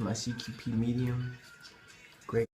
to my CQP medium. Great.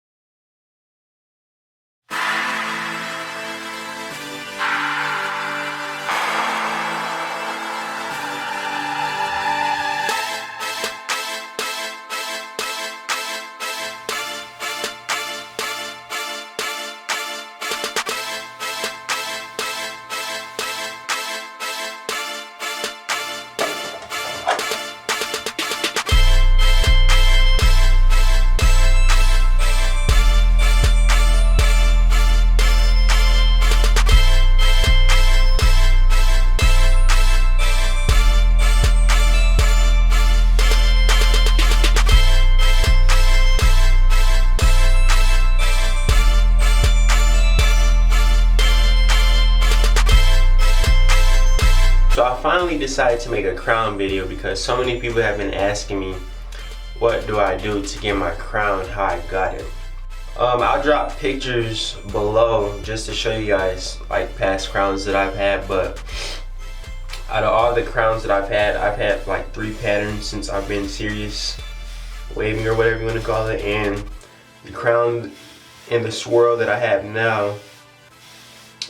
So I finally decided to make a crown video because so many people have been asking me what do I do to get my crown, how I got it. I'll drop pictures below just to show you guys like past crowns that I've had, but out of all the crowns that I've had like 3 patterns since I've been serious waving or whatever you want to call it, and the crown and the swirl that I have now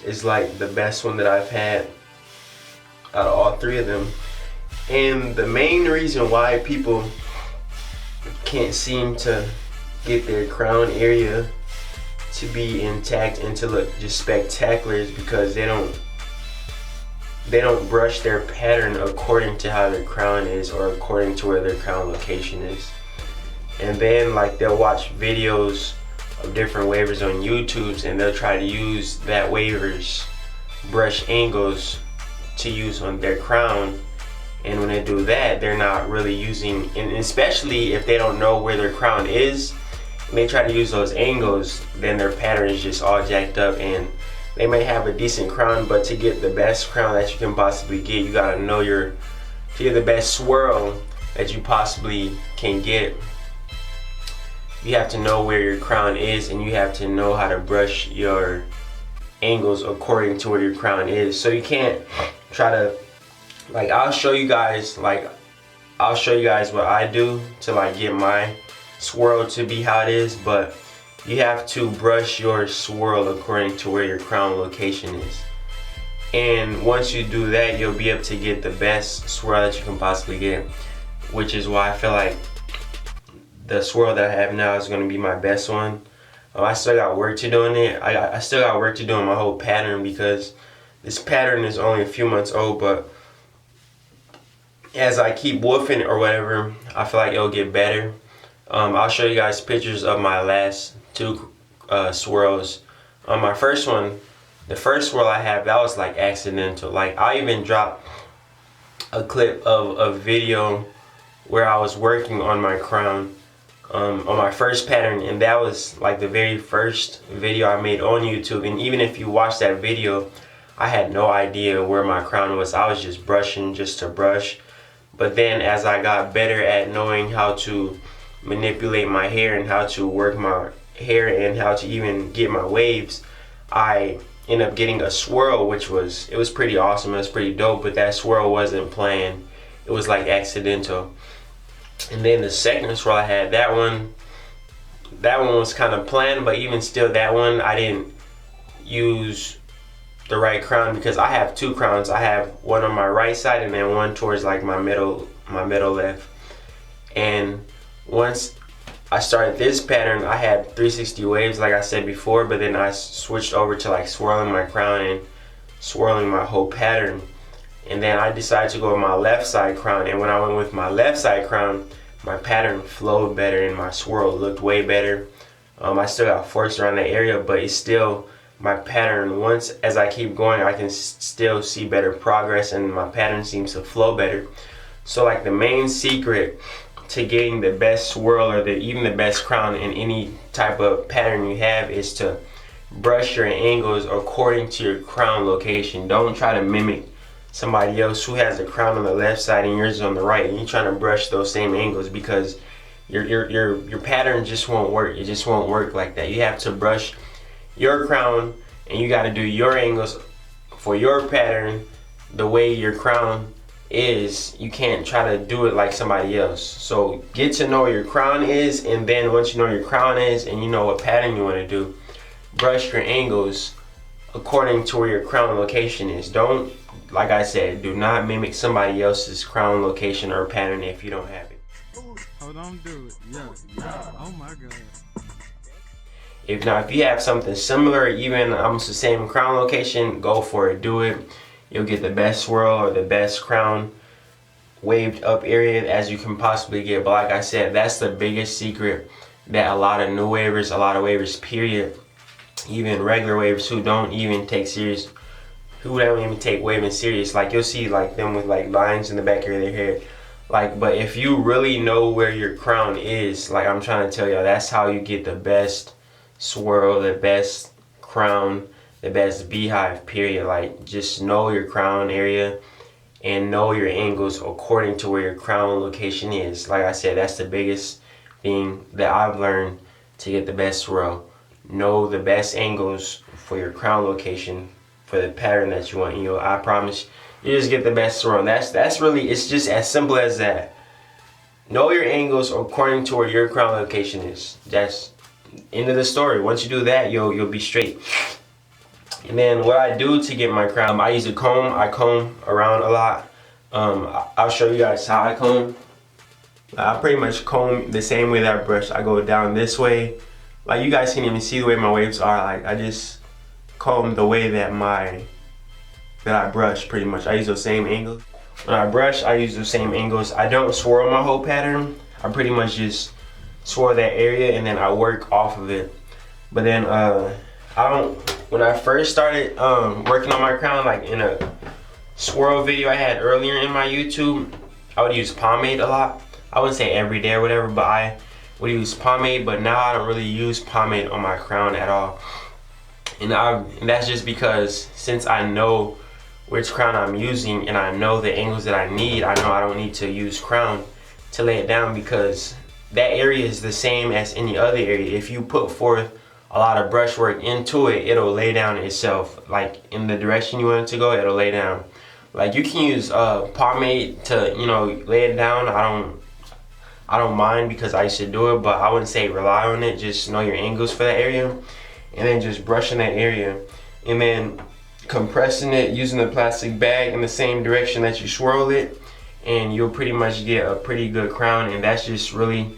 is like the best one that I've had out of all 3 of them. And the main reason why people can't seem to get their crown area to be intact and to look just spectacular is because they don't brush their pattern according to how their crown is or according to where their crown location is. And then like they'll watch videos of different wavers on YouTube and they'll try to use that waver's brush angles to use on their crown, and when they do that they're not really using, and especially if they don't know where their crown is and they try to use those angles, then their pattern is just all jacked up and they may have a decent crown, but to get the best crown that you can possibly get, you gotta know to get the best swirl that you possibly can get, you have to know where your crown is and you have to know how to brush your angles according to where your crown is. So you can't try to, like, I'll show you guys what I do to like get my swirl to be how it is, but you have to brush your swirl according to where your crown location is. And once you do that, you'll be able to get the best swirl that you can possibly get, which is why I feel like the swirl that I have now is going to be my best one. I still got work to do in it. I still got work to do in my whole pattern because this pattern is only a few months old, but as I keep woofing or whatever, I feel like it'll get better. I'll show you guys pictures of my last 2 swirls. My first one, the first swirl I have, that was like accidental. Like I even dropped a clip of a video where I was working on my crown on my first pattern, and that was like the very first video I made on YouTube. And even if you watch that video, I had no idea where my crown was. I was just brushing just to brush. But then as I got better at knowing how to manipulate my hair and how to work my hair and how to even get my waves, I ended up getting a swirl, which was pretty awesome. It was pretty dope, but that swirl wasn't planned. It was like accidental. And then the second swirl I had, that one was kind of planned, but even still, that one I didn't use the right crown because I have 2 crowns. I have one on my right side and then one towards like my middle left. And once I started this pattern, I had 360 waves like I said before, but then I switched over to like swirling my crown and swirling my whole pattern. And then I decided to go with my left side crown, and when I went with my left side crown, my pattern flowed better and my swirl looked way better. I still got forks around that area, but it's still my pattern. Once as I keep going, I can still see better progress and my pattern seems to flow better. So like the main secret to getting the best swirl or even the best crown in any type of pattern you have is to brush your angles according to your crown location. Don't try to mimic somebody else who has the crown on the left side and yours is on the right, and you're trying to brush those same angles, because your pattern just won't work. It just won't work like that. You have to brush your crown and you got to do your angles for your pattern the way your crown is you can't try to do it like somebody else. So get to know where your crown is, and then once you know where your crown is and you know what pattern you want to do, brush your angles according to where your crown location is. Don't, like I said, do not mimic somebody else's crown location or pattern if you don't have it. Hold on, do it. Yeah. Oh my God. If you have something similar, even almost the same crown location, go for it, do it. You'll get the best swirl or the best crown waved up area as you can possibly get. But like I said, that's the biggest secret that a lot of new wavers, a lot of wavers period, even regular wavers who don't even take serious, who don't even take waving serious, like you'll see like them with like lines in the back of their hair. Like, but if you really know where your crown is, like I'm trying to tell you, that's how you get the best swirl, the best crown, the best beehive period. Like, just know your crown area and know your angles according to where your crown location is. Like I said, that's the biggest thing that I've learned to get the best swirl. Know the best angles for your crown location for the pattern that you want. You know, I promise you just get the best swirl. That's really, it's just as simple as that. Know your angles according to where your crown location is. That's end of the story. Once you do that, you'll be straight. And then what I do to get my crown, I use a comb. I comb around a lot. I'll show you guys how I comb. I pretty much comb the same way that I brush. I go down this way. Like, you guys can even see the way my waves are. Like, I just comb the way that I brush pretty much. I use those same angles. When I brush, I use those same angles. I don't swirl my whole pattern. I pretty much just swirl that area and then I work off of it. But then when I first started working on my crown, like in a swirl video I had earlier in my YouTube, I would use pomade a lot. I wouldn't say every day or whatever, but I would use pomade. But now I don't really use pomade on my crown at all. And that's just because since I know which crown I'm using and I know the angles that I need, I know I don't need to use crown to lay it down, because that area is the same as any other area. If you put forth a lot of brush work into it, it'll lay down itself. Like, in the direction you want it to go, it'll lay down. Like, you can use pomade to, you know, lay it down. I don't mind, because I used to do it, but I wouldn't say rely on it. Just know your angles for that area, and then just brushing that area, and then compressing it using the plastic bag in the same direction that you swirl it, and you'll pretty much get a pretty good crown. And that's just really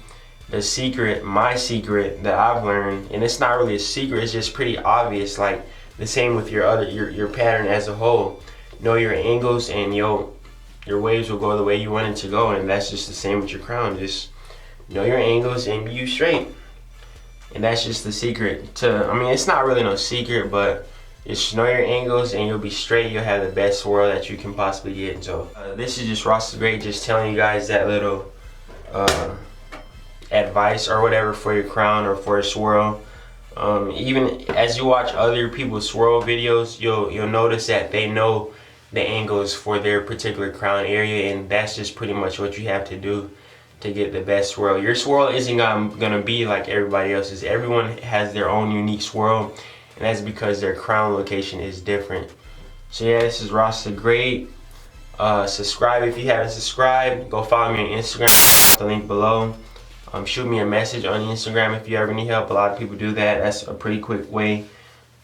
the secret, my secret that I've learned. And it's not really a secret, it's just pretty obvious. Like, the same with your pattern as a whole. Know your angles and your waves will go the way you want it to go. And that's just the same with your crown. Just know your angles and be straight. And that's just the secret to, I mean, it's not really no secret, but just know your angles and you'll be straight. You'll have the best swirl that you can possibly get. So this is just Ross the Great, just telling you guys that little advice or whatever for your crown or for a swirl. Even as you watch other people's swirl videos, you'll notice that they know the angles for their particular crown area, and that's just pretty much what you have to do to get the best swirl. Your swirl isn't gonna be like everybody else's. Everyone has their own unique swirl, and that's because their crown location is different. So yeah, this is Ross the Great. Subscribe if you haven't subscribed. Go follow me on Instagram, the link below. Shoot me a message on Instagram if you ever need help. A lot of people do that. That's a pretty quick way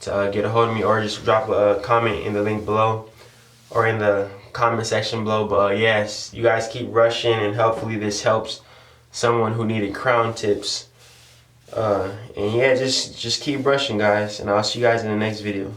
to get a hold of me, or just drop a comment in the link below or in the comment section below. But yes, you guys keep rushing, and hopefully this helps someone who needed crown tips. And yeah, just keep brushing, guys, and I'll see you guys in the next video.